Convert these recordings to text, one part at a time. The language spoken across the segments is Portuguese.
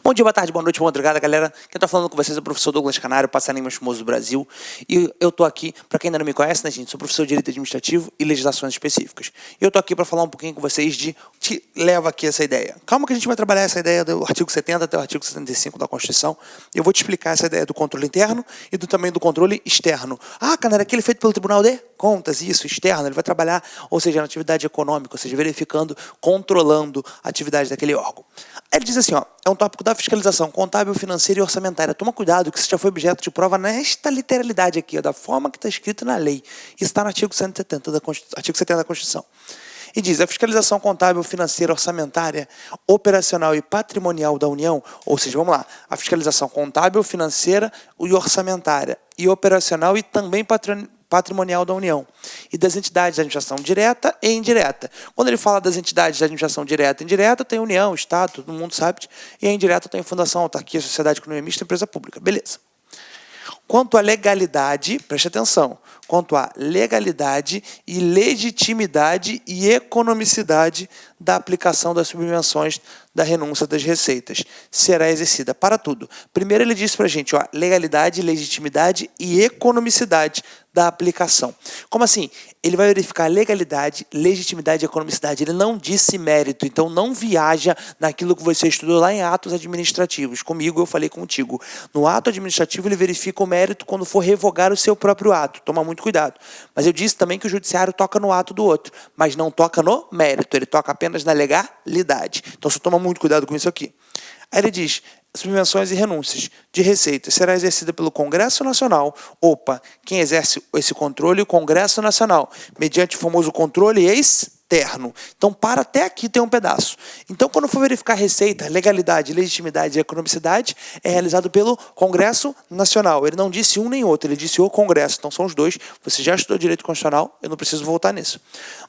Bom dia, boa tarde, boa noite, boa madrugada, galera. Quem tá falando com vocês é o professor Douglas Canário, passarinho mais famoso do Brasil. E eu tô aqui, para quem ainda não me conhece, né, gente? Sou professor de Direito Administrativo e Legislações Específicas. E eu tô aqui para falar um pouquinho com vocês de te leva aqui essa ideia. Calma que a gente vai trabalhar essa ideia do artigo 70 até o artigo 75 da Constituição. Eu vou te explicar essa ideia do controle interno e também do controle externo. Ah, Canário, aquele feito pelo Tribunal de Contas, isso, externo. Ele vai trabalhar, ou seja, na atividade econômica, ou seja, verificando, controlando a atividade daquele órgão. Aí ele diz assim, ó, é um tópico da fiscalização contábil, financeira e orçamentária. Toma cuidado que isso já foi objeto de prova nesta literalidade aqui, ó, da forma que está escrito na lei. Isso está no artigo 170 artigo 70 da Constituição. E diz, a fiscalização contábil, financeira, orçamentária, operacional e patrimonial da União, ou seja, vamos lá, a fiscalização contábil, financeira e orçamentária, e operacional e também patrimonial da União, e das entidades de administração direta e indireta. Quando ele fala das entidades de administração direta e indireta, tem União, Estado, todo mundo sabe, e a indireta tem fundação, autarquia, sociedade econômica mista, empresa pública. Beleza. Quanto à legalidade, preste atenção, quanto à legalidade e legitimidade e economicidade da aplicação das subvenções da renúncia das receitas, será exercida para tudo. Primeiro ele disse para a gente, ó, legalidade, legitimidade e economicidade da aplicação. Como assim? Ele vai verificar legalidade, legitimidade e economicidade. Ele não disse mérito, então não viaja naquilo que você estudou lá em atos administrativos. Comigo eu falei contigo. No ato administrativo ele verifica o mérito quando for revogar o seu próprio ato. Toma muito cuidado. Mas eu disse também que o judiciário toca no ato do outro, mas não toca no mérito, ele toca apenas na legalidade. Então você toma muito cuidado com isso aqui. Aí ele diz, subvenções e renúncias de receitas será exercida pelo Congresso Nacional. Opa, quem exerce esse controle é o Congresso Nacional, mediante o famoso controle externo. Então, para até aqui tem um pedaço. Então, quando for verificar receita, legalidade, legitimidade e economicidade, é realizado pelo Congresso Nacional. Ele não disse um nem outro, ele disse o Congresso. Então, são os dois. Você já estudou direito constitucional, eu não preciso voltar nisso.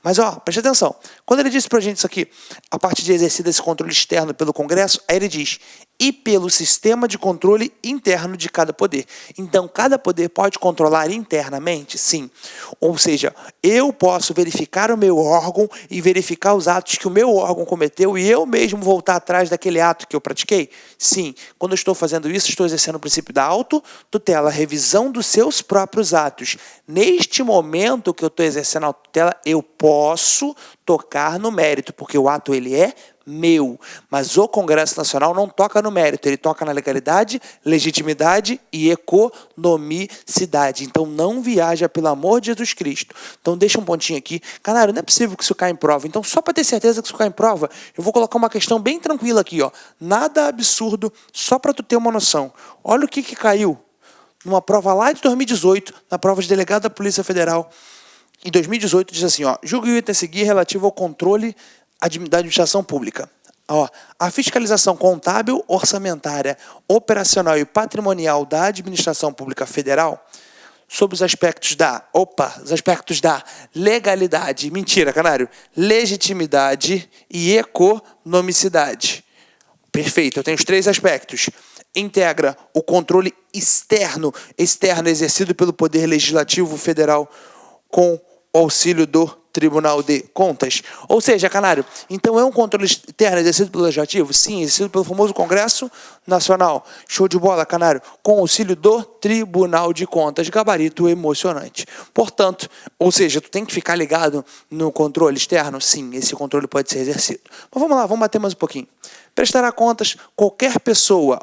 Mas, ó, preste atenção. Quando ele disse pra gente isso aqui, a parte de exercido esse controle externo pelo Congresso, aí ele diz, e pelo sistema de controle interno de cada poder. Então, cada poder pode controlar internamente? Sim. Ou seja, eu posso verificar o meu órgão e verificar os atos que o meu órgão cometeu e eu mesmo voltar atrás daquele ato que eu pratiquei? Sim. Quando eu estou fazendo isso, estou exercendo o princípio da autotutela, revisão dos seus próprios atos. Neste momento que eu estou exercendo a autotutela, eu posso tocar no mérito, porque o ato ele é meu, mas o Congresso Nacional não toca no mérito, ele toca na legalidade, legitimidade e economicidade. Então não viaja, pelo amor de Jesus Cristo. Então deixa um pontinho aqui. Canário, não é possível que isso caia em prova. Então só para ter certeza que isso cai em prova, eu vou colocar uma questão bem tranquila aqui, ó. Nada absurdo, só para tu ter uma noção. Olha o que caiu numa prova lá de 2018, na prova de delegado da Polícia Federal. Em 2018 diz assim, ó, julgue o item a seguir relativo ao controle da administração pública. Ó, a fiscalização contábil, orçamentária, operacional e patrimonial da administração pública federal, sobre os aspectos da legalidade, mentira, Canário, legitimidade e economicidade. Perfeito, eu tenho os três aspectos. Integra o controle externo exercido pelo Poder Legislativo Federal com o auxílio do Tribunal de Contas. Ou seja, Canário, então é um controle externo exercido pelo Legislativo? Sim, exercido pelo famoso Congresso Nacional. Show de bola, Canário. Com auxílio do Tribunal de Contas. Gabarito emocionante. Portanto, ou seja, tu tem que ficar ligado no controle externo? Sim, esse controle pode ser exercido. Mas vamos lá, vamos bater mais um pouquinho. Prestará contas qualquer pessoa,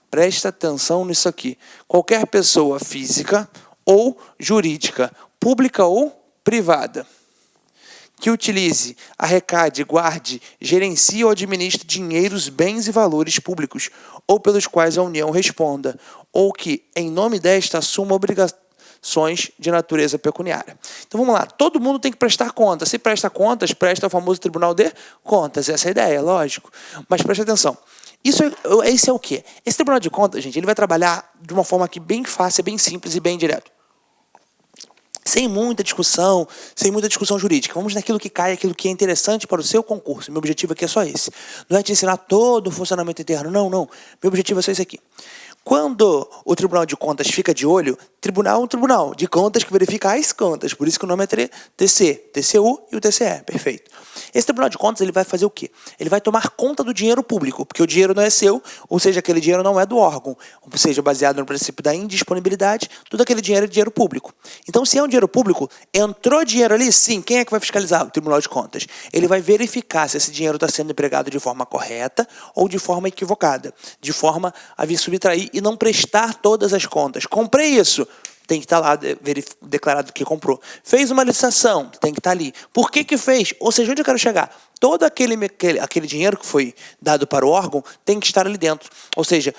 presta atenção nisso aqui, qualquer pessoa física ou jurídica, pública ou privada, que utilize, arrecade, guarde, gerencie ou administre dinheiros, bens e valores públicos, ou pelos quais a União responda, ou que, em nome desta, assuma obrigações de natureza pecuniária. Então vamos lá, todo mundo tem que prestar contas. Se presta contas, presta ao famoso Tribunal de Contas. Essa é a ideia, lógico. Mas preste atenção. Esse é o quê? Esse Tribunal de Contas, gente, ele vai trabalhar de uma forma aqui bem fácil, bem simples e bem direto. Sem muita discussão jurídica. Vamos naquilo que cai, aquilo que é interessante para o seu concurso. Meu objetivo aqui é só esse. Não é te ensinar todo o funcionamento interno. Não. Meu objetivo é só esse aqui. Quando o Tribunal de Contas fica de olho, tribunal é um tribunal de contas que verifica as contas, por isso que o nome é TC, TCU e o TCE, perfeito. Esse Tribunal de Contas ele vai fazer o quê? Ele vai tomar conta do dinheiro público, porque o dinheiro não é seu, ou seja, aquele dinheiro não é do órgão, ou seja, baseado no princípio da indisponibilidade, tudo aquele dinheiro é dinheiro público. Então, se é um dinheiro público, entrou dinheiro ali, sim, quem é que vai fiscalizar? O Tribunal de Contas. Ele vai verificar se esse dinheiro está sendo empregado de forma correta ou de forma equivocada, de forma a vir subtrair e não prestar todas as contas. Comprei isso, tem que estar lá declarado que comprou. Fez uma licitação, tem que estar ali. Por que fez? Ou seja, onde eu quero chegar? Todo aquele dinheiro que foi dado para o órgão tem que estar ali dentro. Ou seja,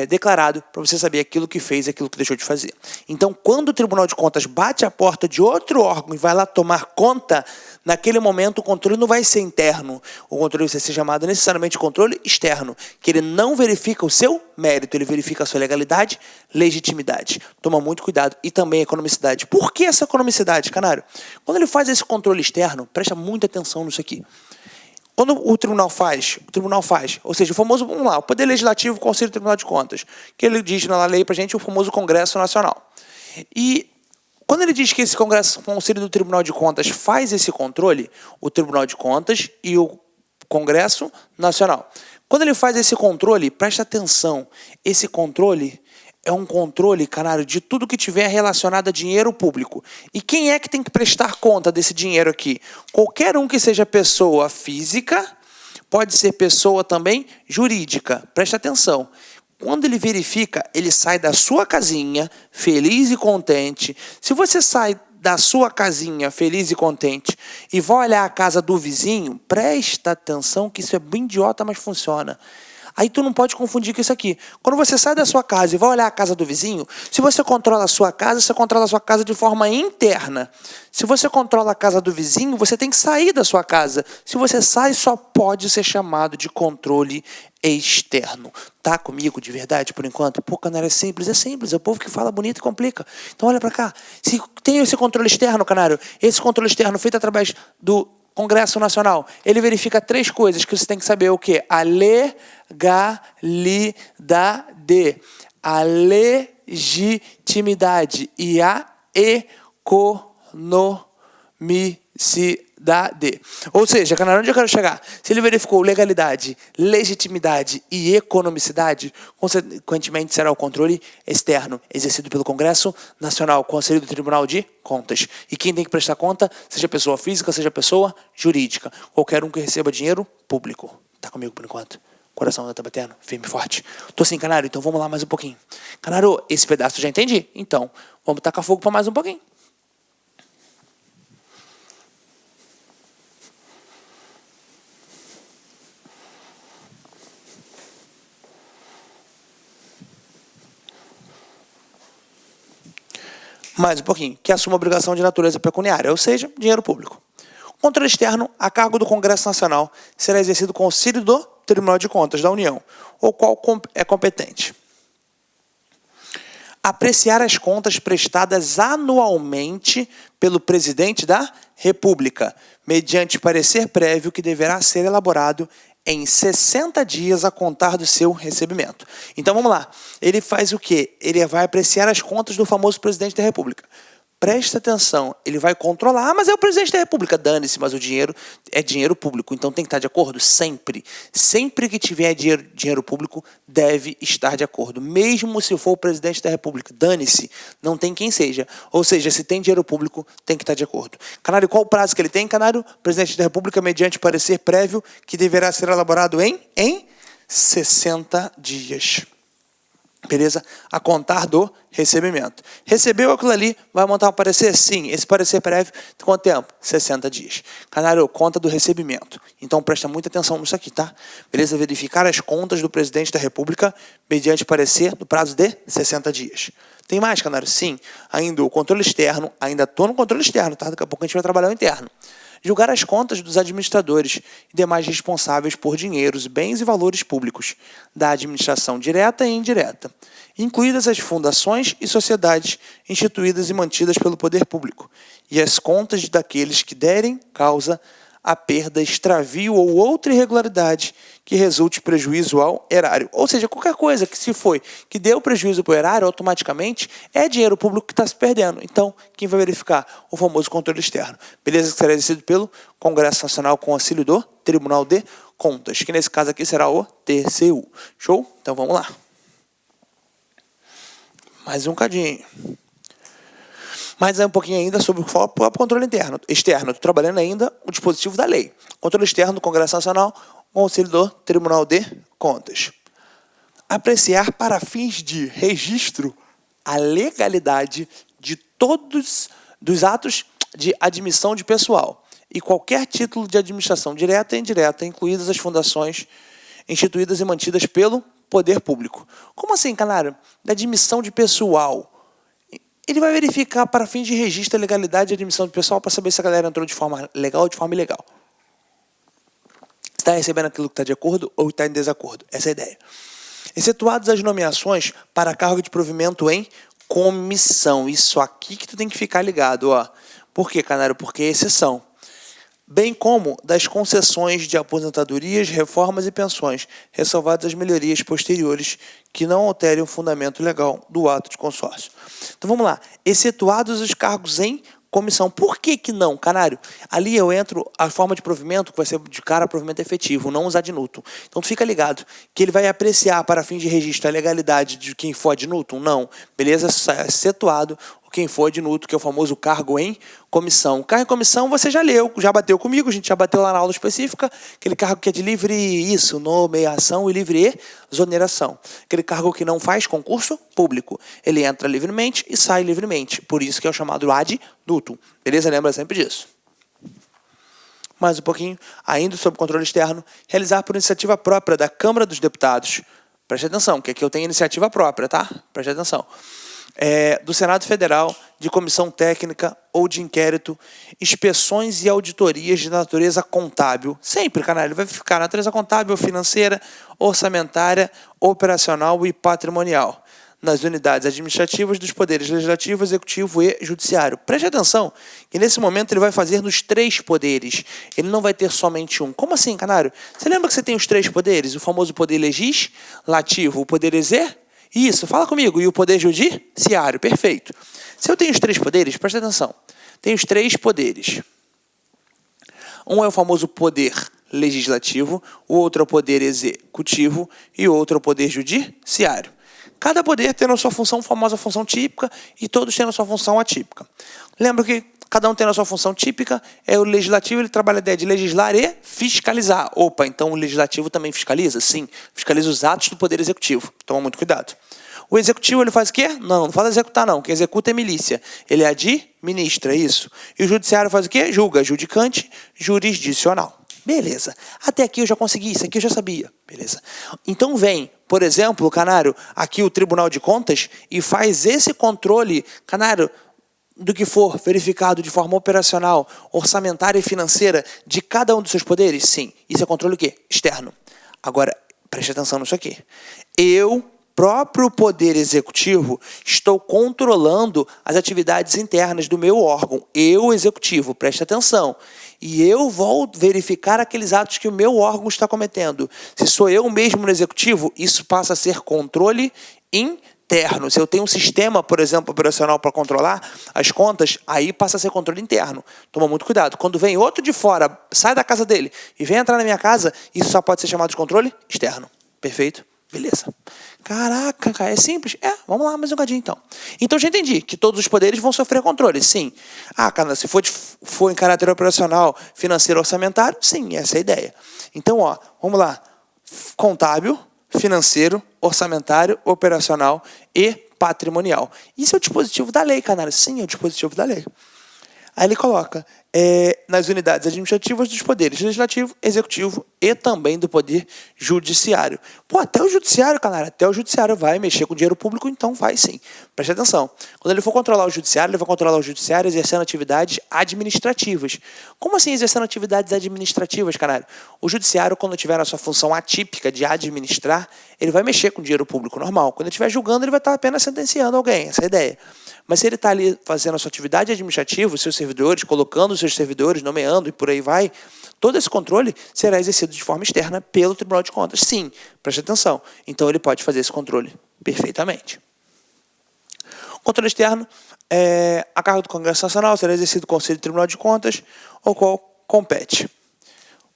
declarado para você saber aquilo que fez e aquilo que deixou de fazer. Então, quando o Tribunal de Contas bate a porta de outro órgão e vai lá tomar conta, naquele momento o controle não vai ser interno. O controle vai ser chamado necessariamente controle externo, que ele não verifica o seu mérito, ele verifica a sua legalidade, legitimidade. Toma muito cuidado. E também a economicidade. Por que essa economicidade, Canário? Quando ele faz esse controle externo, presta muita atenção nisso aqui. Quando o tribunal faz, ou seja, o famoso, vamos lá, o Poder Legislativo, o Conselho do Tribunal de Contas, que ele diz na lei para a gente o famoso Congresso Nacional. E quando ele diz que esse Conselho do Tribunal de Contas faz esse controle, o Tribunal de Contas e o Congresso Nacional. Quando ele faz esse controle, presta atenção, esse controle é um controle, Canário, de tudo que tiver relacionado a dinheiro público. E quem é que tem que prestar conta desse dinheiro aqui? Qualquer um que seja pessoa física, pode ser pessoa também jurídica. Presta atenção. Quando ele verifica, ele sai da sua casinha, feliz e contente. Se você sai da sua casinha, feliz e contente, e vai olhar a casa do vizinho, presta atenção que isso é bem idiota, mas funciona. Aí tu não pode confundir com isso aqui. Quando você sai da sua casa e vai olhar a casa do vizinho, se você controla a sua casa, você controla a sua casa de forma interna. Se você controla a casa do vizinho, você tem que sair da sua casa. Se você sai, só pode ser chamado de controle externo. Tá comigo de verdade por enquanto? Pô, Canário, é simples. É o povo que fala bonito e complica. Então olha pra cá. Se tem esse controle externo, Canário, esse controle externo feito através do Congresso Nacional, ele verifica 3 coisas que você tem que saber. O quê? A legalidade, a legitimidade e a economicidade. Ou seja, Canário, onde eu quero chegar? Se ele verificou legalidade, legitimidade e economicidade, consequentemente será o controle externo, exercido pelo Congresso Nacional, Conselho do Tribunal de Contas. E quem tem que prestar conta, seja pessoa física, seja pessoa jurídica. Qualquer um que receba dinheiro público. Tá comigo por enquanto? Coração ainda tá batendo? Firme e forte. Tô sem, Canário, então vamos lá mais um pouquinho. Canário, esse pedaço eu já entendi. Então, vamos tacar fogo para mais um pouquinho. Mais um pouquinho, que assuma obrigação de natureza pecuniária, ou seja, dinheiro público. O controle externo, a cargo do Congresso Nacional, será exercido com auxílio do Tribunal de Contas da União, o qual é competente. Apreciar as contas prestadas anualmente pelo Presidente da República, mediante parecer prévio que deverá ser elaborado em 60 dias a contar do seu recebimento. Então vamos lá. Ele faz o quê? Ele vai apreciar as contas do famoso Presidente da República. Presta atenção, ele vai controlar. Ah, mas é o Presidente da República. Dane-se, mas o dinheiro é dinheiro público, então tem que estar de acordo sempre. Sempre que tiver dinheiro público, deve estar de acordo. Mesmo se for o Presidente da República, dane-se, não tem quem seja. Ou seja, se tem dinheiro público, tem que estar de acordo. Canário, qual o prazo que ele tem, Canário? Presidente da República, mediante parecer prévio, que deverá ser elaborado em 60 dias. Beleza? A contar do recebimento. Recebeu aquilo ali, vai montar um parecer? Sim. Esse parecer prévio, quanto tempo? 60 dias. Canário, conta do recebimento. Então presta muita atenção nisso aqui, tá? Beleza? Verificar as contas do Presidente da República mediante parecer no prazo de 60 dias. Tem mais, Canário? Sim. Ainda o controle externo, ainda estou no controle externo, tá? Daqui a pouco a gente vai trabalhar o interno. Julgar as contas dos administradores e demais responsáveis por dinheiros, bens e valores públicos, da administração direta e indireta, incluídas as fundações e sociedades instituídas e mantidas pelo poder público, e as contas daqueles que derem causa a perda, extravio ou outra irregularidade que resulte prejuízo ao erário. Ou seja, qualquer coisa que se foi, que deu prejuízo para o erário, automaticamente é dinheiro público que está se perdendo. Então, quem vai verificar? O famoso controle externo. Beleza? Que será exercido pelo Congresso Nacional com auxílio do Tribunal de Contas, que nesse caso aqui será o TCU. Show? Então vamos lá. Mais um cadinho. Mas um pouquinho ainda sobre o próprio controle externo. Estou trabalhando ainda o dispositivo da lei. Controle externo do Congresso Nacional com auxílio do Tribunal de Contas. Apreciar para fins de registro a legalidade de todos os atos de admissão de pessoal e qualquer título de administração direta e indireta, incluídas as fundações instituídas e mantidas pelo poder público. Como assim, canário? Da admissão de pessoal. Ele vai verificar para fins de registro a legalidade de admissão de pessoal para saber se a galera entrou de forma legal ou de forma ilegal. Está recebendo aquilo que está de acordo ou está em desacordo. Essa é a ideia. Excetuadas as nomeações para cargo de provimento em comissão. Isso aqui que tu tem que ficar ligado. Ó. Por quê, canário? Porque é exceção. Bem como das concessões de aposentadorias, reformas e pensões, ressalvadas as melhorias posteriores que não alterem o fundamento legal do ato de consórcio. Então vamos lá. Excetuados os cargos em comissão. Por que que não, canário? Ali eu entro a forma de provimento, que vai ser de cara a provimento efetivo, não usar ad nutum. Então tu fica ligado que ele vai apreciar para fim de registro a legalidade de quem for ad nutum? Não. Beleza? Excetuado quem for ad nutum, que é o famoso cargo em comissão. Cargo em comissão você já leu, já bateu comigo, a gente já bateu lá na aula específica, aquele cargo que é de livre nomeação e livre exoneração. Aquele cargo que não faz concurso público. Ele entra livremente e sai livremente. Por isso que é o chamado ad nutum. Beleza? Lembra sempre disso. Mais um pouquinho, ainda sobre controle externo, realizar por iniciativa própria da Câmara dos Deputados. Preste atenção, que aqui eu tenho iniciativa própria, tá? Preste atenção. Do Senado Federal, de comissão técnica ou de inquérito, inspeções e auditorias de natureza contábil. Sempre, canal, ele vai ficar natureza contábil, financeira, orçamentária, operacional e patrimonial. Nas unidades administrativas dos poderes legislativo, executivo e judiciário. Preste atenção que nesse momento ele vai fazer nos 3 poderes. Ele não vai ter somente um. Como assim, canário? Você lembra que você tem os 3 poderes? O famoso poder legislativo, o poder executivo? Isso, fala comigo. E o poder judiciário, perfeito. Se eu tenho os 3 poderes, presta atenção. Tem os 3 poderes. Um é o famoso poder legislativo, o outro é o poder executivo e o outro é o poder judiciário. Cada poder tendo a sua função, famosa função típica, e todos tendo a sua função atípica. Lembra que cada um tendo a sua função típica, o legislativo ele trabalha a ideia de legislar e fiscalizar. Opa, então o legislativo também fiscaliza? Sim, fiscaliza os atos do poder executivo. Toma muito cuidado. O executivo ele faz o quê? Não fala executar não, quem executa é milícia. Ele administra isso. E o judiciário faz o quê? Julga, judicante, jurisdicional. Beleza. Até aqui eu já consegui, isso aqui eu já sabia. Beleza. Então vem, por exemplo, canário, aqui o Tribunal de Contas e faz esse controle, canário, do que for verificado de forma operacional, orçamentária e financeira de cada um dos seus poderes? Sim. Isso é controle o quê? Externo. Agora, preste atenção nisso aqui. Eu, próprio poder executivo, estou controlando as atividades internas do meu órgão. Eu, executivo, preste atenção. E eu vou verificar aqueles atos que o meu órgão está cometendo. Se sou eu mesmo no executivo, isso passa a ser controle interno. Se eu tenho um sistema, por exemplo, operacional para controlar as contas, aí passa a ser controle interno. Toma muito cuidado. Quando vem outro de fora, sai da casa dele e vem entrar na minha casa, isso só pode ser chamado de controle externo. Perfeito? Beleza. Caraca, é simples? Vamos lá, mais um bocadinho então. Então já entendi que todos os poderes vão sofrer controle, sim. Cara, se for em caráter operacional, financeiro, orçamentário, sim, essa é a ideia. Então, vamos lá. Contábil, financeiro, orçamentário, operacional e patrimonial. Isso é o dispositivo da lei, canal. Sim, é o dispositivo da lei. Aí ele coloca nas unidades administrativas dos poderes legislativo, executivo e também do poder judiciário. Pô, até o judiciário, cara, até o judiciário vai mexer com dinheiro público, então vai sim. Preste atenção. Quando ele for controlar o judiciário, ele vai controlar o judiciário exercendo atividades administrativas. Como assim exercendo atividades administrativas, caralho? O judiciário, quando tiver a sua função atípica de administrar, ele vai mexer com dinheiro público normal. Quando ele estiver julgando, ele vai estar apenas sentenciando alguém. Essa é a ideia. Mas se ele está ali fazendo a sua atividade administrativa, os seus servidores, colocando os seus servidores diretores, nomeando e por aí vai, todo esse controle será exercido de forma externa pelo Tribunal de Contas. Sim, preste atenção. Então ele pode fazer esse controle perfeitamente. O controle externo a cargo do Congresso Nacional será exercido do Conselho do Tribunal de Contas, ao qual compete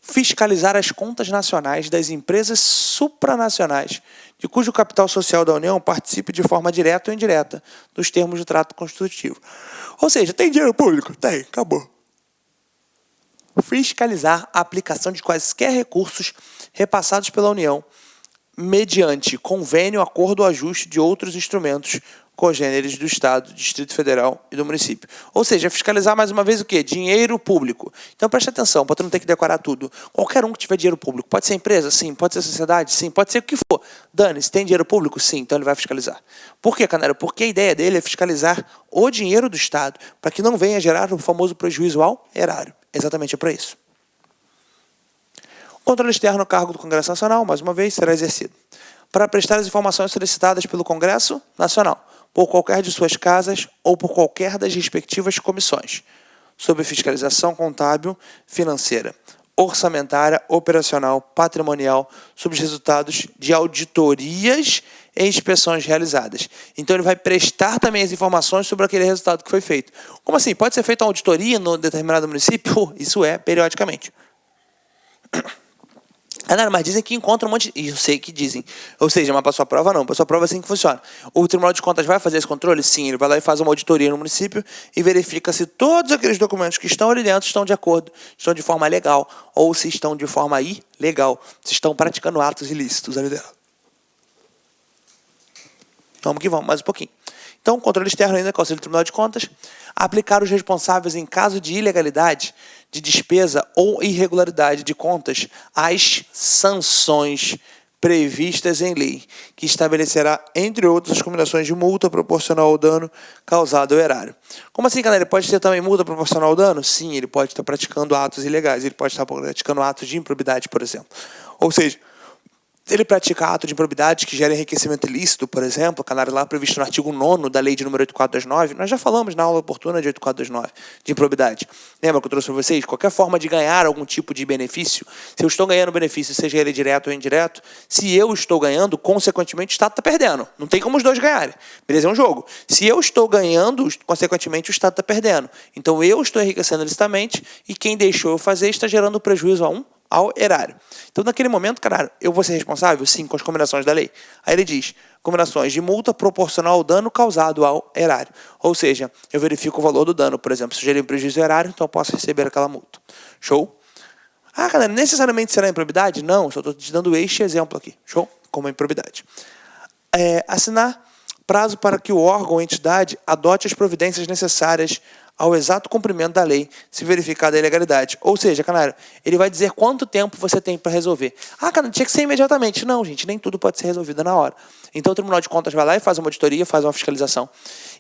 fiscalizar as contas nacionais das empresas supranacionais, de cujo capital social da União participe de forma direta ou indireta, nos termos do trato constitutivo. Ou seja, tem dinheiro público? Tem, acabou. Fiscalizar a aplicação de quaisquer recursos repassados pela União, mediante convênio, acordo ou ajuste de outros instrumentos congêneres do Estado, do Distrito Federal e do município. Ou seja, fiscalizar mais uma vez o quê? Dinheiro público. Então preste atenção, para tu não ter que decorar tudo. Qualquer um que tiver dinheiro público, pode ser empresa? Sim. Pode ser sociedade? Sim. Pode ser o que for. Dane, se tem dinheiro público? Sim. Então ele vai fiscalizar. Por quê, Canário? Porque a ideia dele é fiscalizar o dinheiro do Estado, para que não venha gerar o famoso prejuízo ao erário. Exatamente para isso. O controle externo a cargo do Congresso Nacional, mais uma vez, será exercido para prestar as informações solicitadas pelo Congresso Nacional, por qualquer de suas casas ou por qualquer das respectivas comissões, sobre fiscalização contábil, financeira, orçamentária, operacional, patrimonial, sobre os resultados de auditorias e inspeções realizadas. Então ele vai prestar também as informações sobre aquele resultado que foi feito. Como assim? Pode ser feita uma auditoria no determinado município? Isso é, periodicamente. Mas dizem que encontra um monte de... Eu sei que dizem. Ou seja, mas para sua prova não. Para sua prova é assim que funciona. O Tribunal de Contas vai fazer esse controle? Sim. Ele vai lá e faz uma auditoria no município e verifica se todos aqueles documentos que estão ali dentro estão de acordo, estão de forma legal, ou se estão de forma ilegal, se estão praticando atos ilícitos ali dentro. Vamos que vamos, mais um pouquinho. Então, controle externo ainda, Conselho do Tribunal de Contas, aplicar os responsáveis em caso de ilegalidade, de despesa ou irregularidade de contas, as sanções previstas em lei, que estabelecerá, entre outros, as combinações de multa proporcional ao dano causado ao erário. Como assim, galera? Ele pode ter também multa proporcional ao dano? Sim, ele pode estar praticando atos ilegais, ele pode estar praticando atos de improbidade, por exemplo. Ou seja, se ele pratica ato de improbidade que gera enriquecimento ilícito, por exemplo, canário lá previsto no artigo 9º da lei de número 8429, nós já falamos na aula oportuna de 8429, de improbidade. Lembra que eu trouxe para vocês? Qualquer forma de ganhar algum tipo de benefício, se eu estou ganhando benefício, seja ele direto ou indireto, se eu estou ganhando, consequentemente o Estado está perdendo. Não tem como os dois ganharem. Beleza? É um jogo. Se eu estou ganhando, consequentemente o Estado está perdendo. Então eu estou enriquecendo ilicitamente e quem deixou eu fazer está gerando prejuízo ao erário. Então, naquele momento, cara, eu vou ser responsável? Sim, com as combinações da lei. Aí ele diz, combinações de multa proporcional ao dano causado ao erário. Ou seja, eu verifico o valor do dano, por exemplo, se eu gerei um prejuízo ao erário, então eu posso receber aquela multa. Show? Ah, galera, necessariamente será improbidade? Não, só estou te dando este exemplo aqui. Show? Como é improbidade. Assinar prazo para que o órgão ou entidade adote as providências necessárias ao exato cumprimento da lei, se verificada a ilegalidade. Ou seja, canário, ele vai dizer quanto tempo você tem para resolver. Ah, cara, tinha que ser imediatamente. Não, gente, nem tudo pode ser resolvido na hora. Então o Tribunal de Contas vai lá e faz uma auditoria, faz uma fiscalização.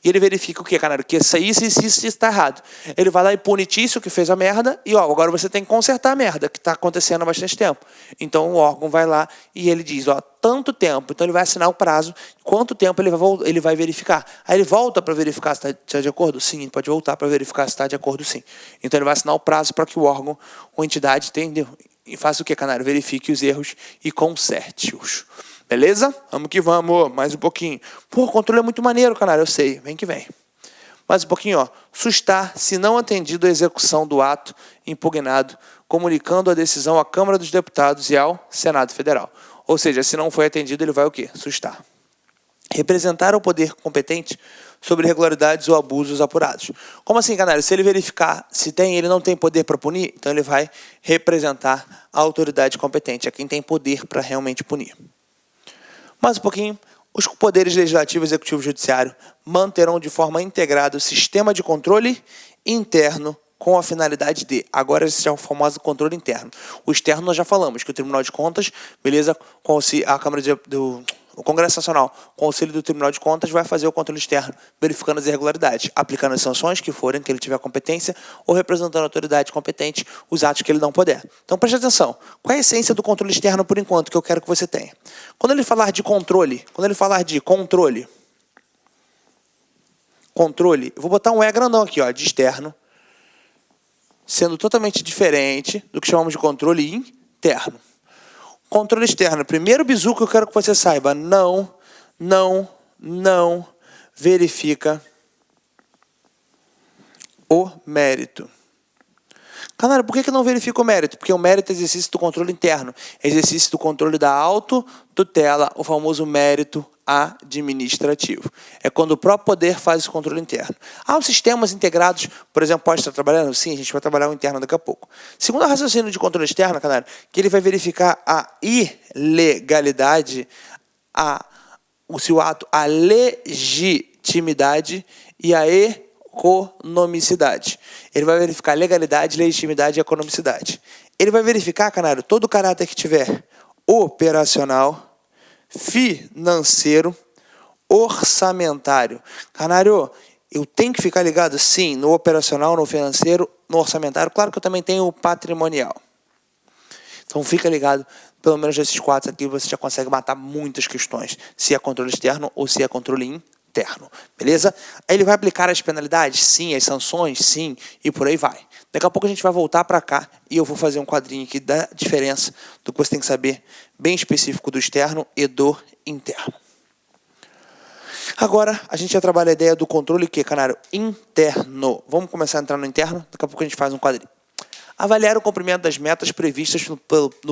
E ele verifica o quê, canário? Que isso está errado. Ele vai lá e pune Tício, que fez a merda, e agora você tem que consertar a merda, que está acontecendo há bastante tempo. Então o órgão vai lá e ele diz, tanto tempo. Então ele vai assinar o prazo, quanto tempo ele vai verificar. Aí ele volta para verificar se está de acordo? Sim, ele pode voltar para verificar se está de acordo, sim. Então ele vai assinar o prazo para que o órgão ou entidade entenda e faça o que, canário? Verifique os erros e conserte-os. Beleza? Vamos que vamos. Mais um pouquinho. Pô, o controle é muito maneiro, canário, eu sei. Vem que vem. Mais um pouquinho, sustar, se não atendido a execução do ato impugnado, comunicando a decisão à Câmara dos Deputados e ao Senado Federal. Ou seja, se não foi atendido, ele vai o quê? Sustar. Representar o poder competente sobre irregularidades ou abusos apurados. Como assim, canário? Se ele verificar se ele não tem poder para punir, então ele vai representar a autoridade competente, a quem tem poder para realmente punir. Mais um pouquinho. Os poderes legislativo, executivo e judiciário manterão de forma integrada o sistema de controle interno com a finalidade de... Agora esse é o famoso controle interno. O externo nós já falamos, que o Tribunal de Contas, beleza, com a Câmara o Congresso Nacional, com o auxílio do Tribunal de Contas, vai fazer o controle externo, verificando as irregularidades, aplicando as sanções que forem, que ele tiver competência, ou representando a autoridade competente, os atos que ele não puder. Então, preste atenção. Qual é a essência do controle externo, por enquanto, que eu quero que você tenha? Quando ele falar de controle, eu vou botar um E grandão aqui, de externo, sendo totalmente diferente do que chamamos de controle interno. Controle externo. Primeiro bizu que eu quero que você saiba. Não verifica o mérito. Canário, por que não verifica o mérito? Porque o mérito é exercício do controle interno. É exercício do controle da autotutela, o famoso mérito administrativo. É quando o próprio poder faz esse controle interno. Os sistemas integrados, por exemplo, pode estar trabalhando? Sim, a gente vai trabalhar o interno daqui a pouco. Segundo o raciocínio de controle externo, Canário, que ele vai verificar a ilegalidade, se o ato, a legitimidade e a economicidade. Ele vai verificar legalidade, legitimidade e economicidade. Ele vai verificar, Canário, todo o caráter que tiver operacional, financeiro, orçamentário. Canário, eu tenho que ficar ligado, sim, no operacional, no financeiro, no orçamentário. Claro que eu também tenho o patrimonial. Então fica ligado, pelo menos nesses 4 aqui você já consegue matar muitas questões, se é controle externo ou se é controle interno, beleza? Aí ele vai aplicar as penalidades? Sim. As sanções? Sim. E por aí vai. Daqui a pouco a gente vai voltar para cá e eu vou fazer um quadrinho aqui da diferença do que você tem que saber, bem específico do externo e do interno. Agora, a gente já trabalha a ideia do controle que, Canário? Interno. Vamos começar a entrar no interno? Daqui a pouco a gente faz um quadrinho. Avaliar o cumprimento das metas previstas no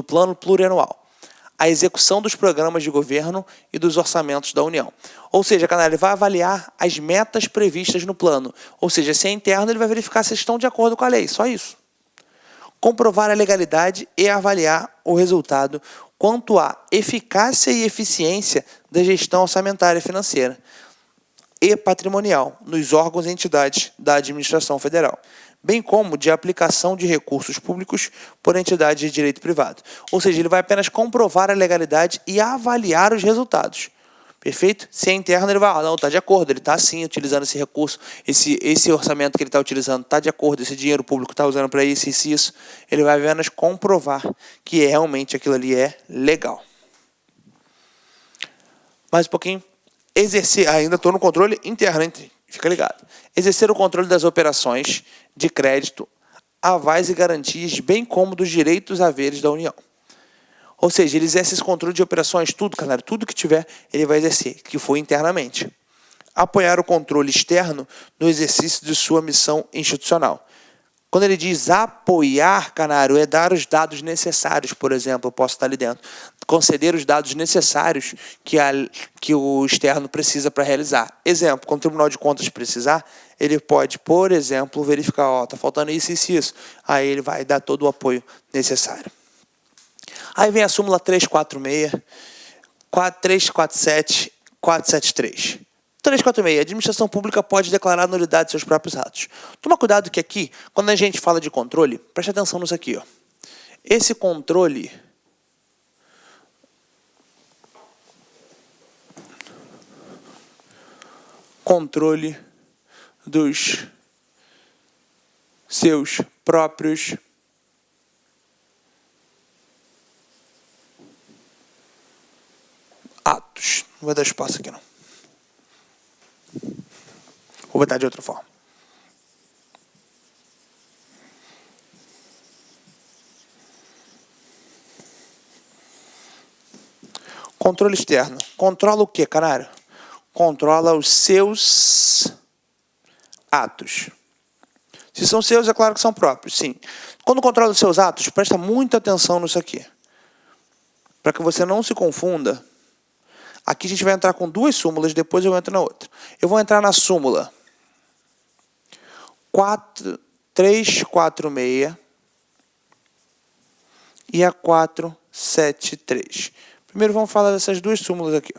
plano plurianual. A execução dos programas de governo e dos orçamentos da União. Ou seja, Canário, ele vai avaliar as metas previstas no plano. Ou seja, se é interno, ele vai verificar se estão de acordo com a lei. Só isso. Comprovar a legalidade e avaliar o resultado quanto à eficácia e eficiência da gestão orçamentária e financeira e patrimonial nos órgãos e entidades da administração federal, bem como de aplicação de recursos públicos por entidades de direito privado. Ou seja, ele vai apenas comprovar a legalidade e avaliar os resultados. Perfeito? Se é interno, ele vai, não, está de acordo, ele está sim utilizando esse recurso, esse orçamento que ele está utilizando está de acordo, esse dinheiro público está usando para isso. Ele vai apenas comprovar que realmente aquilo ali é legal. Mais um pouquinho. Ainda estou no controle interno, hein? Fica ligado. Exercer o controle das operações de crédito, avais e garantias, bem como dos direitos e haveres da União. Ou seja, ele exerce esse controle de operações, tudo, Canário, tudo que tiver, ele vai exercer, que for internamente. Apoiar o controle externo no exercício de sua missão institucional. Quando ele diz apoiar, Canário, é dar os dados necessários, por exemplo, eu posso estar ali dentro, conceder os dados necessários que o externo precisa para realizar. Exemplo, quando o Tribunal de Contas precisar, ele pode, por exemplo, verificar, está faltando isso, isso, isso. Aí ele vai dar todo o apoio necessário. Aí vem a súmula 346, 347, 473. 346. A administração pública pode declarar nulidade de seus próprios atos. Toma cuidado que aqui, quando a gente fala de controle, preste atenção nisso aqui. Esse controle dos seus próprios atos. Não vai dar espaço aqui, não. Vou botar de outra forma. Controle externo. Controla o quê, Canário? Controla os seus atos. Se são seus, é claro que são próprios, sim. Quando controla os seus atos, presta muita atenção nisso aqui. Para que você não se confunda. Aqui a gente vai entrar com 2 súmulas, depois eu entro na outra. Eu vou entrar na súmula 346 e a 473. Primeiro vamos falar dessas 2 súmulas aqui.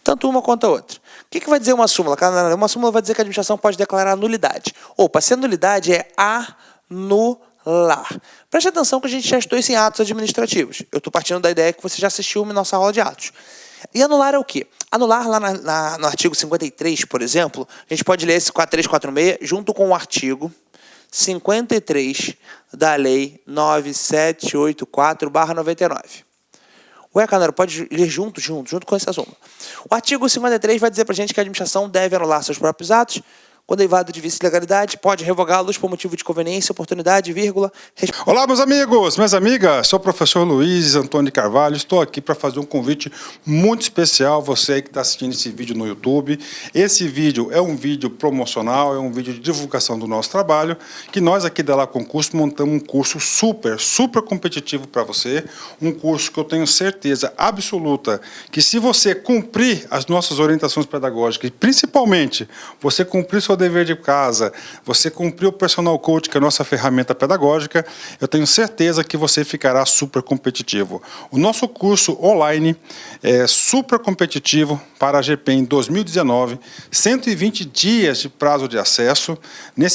Tanto uma quanto a outra. O que vai dizer uma súmula? Uma súmula vai dizer que a administração pode declarar nulidade. Opa, se a nulidade é anular. Preste atenção que a gente já estudou isso em atos administrativos. Eu estou partindo da ideia que você já assistiu a nossa aula de atos. E anular é o quê? Anular lá no artigo 53, por exemplo, a gente pode ler esse 4346 junto com o artigo 53 da Lei 9784/99. Canário, pode ler junto com esse assunto. O artigo 53 vai dizer para a gente que a administração deve anular seus próprios atos quando invade de vício de legalidade, pode revogá-los por motivo de conveniência, oportunidade, vírgula... Olá, meus amigos, minhas amigas, sou o professor Luiz Antônio de Carvalho, estou aqui para fazer um convite muito especial, você aí que está assistindo esse vídeo no YouTube. Esse vídeo é um vídeo promocional, é um vídeo de divulgação do nosso trabalho, que nós aqui da La Concurso montamos um curso super competitivo para você, um curso que eu tenho certeza absoluta que se você cumprir as nossas orientações pedagógicas, e principalmente você cumprir seu dever de casa, você cumprir o Personal Coach, que é a nossa ferramenta pedagógica, eu tenho certeza que você ficará super competitivo. O nosso curso online é super competitivo para a GPEM 2019, 120 dias de prazo de acesso.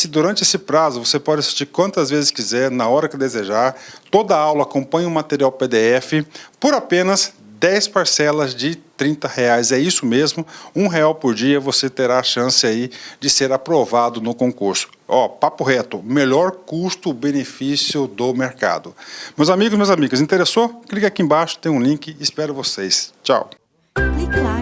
Durante esse prazo, você pode assistir quantas vezes quiser, na hora que desejar. Toda aula acompanha um material PDF por apenas 10 parcelas de R$30. É isso mesmo, R$1 por dia você terá a chance aí de ser aprovado no concurso. Papo reto, melhor custo-benefício do mercado. Meus amigos, minhas amigas, interessou? Clique aqui embaixo, tem um link, espero vocês. Tchau. Clique lá.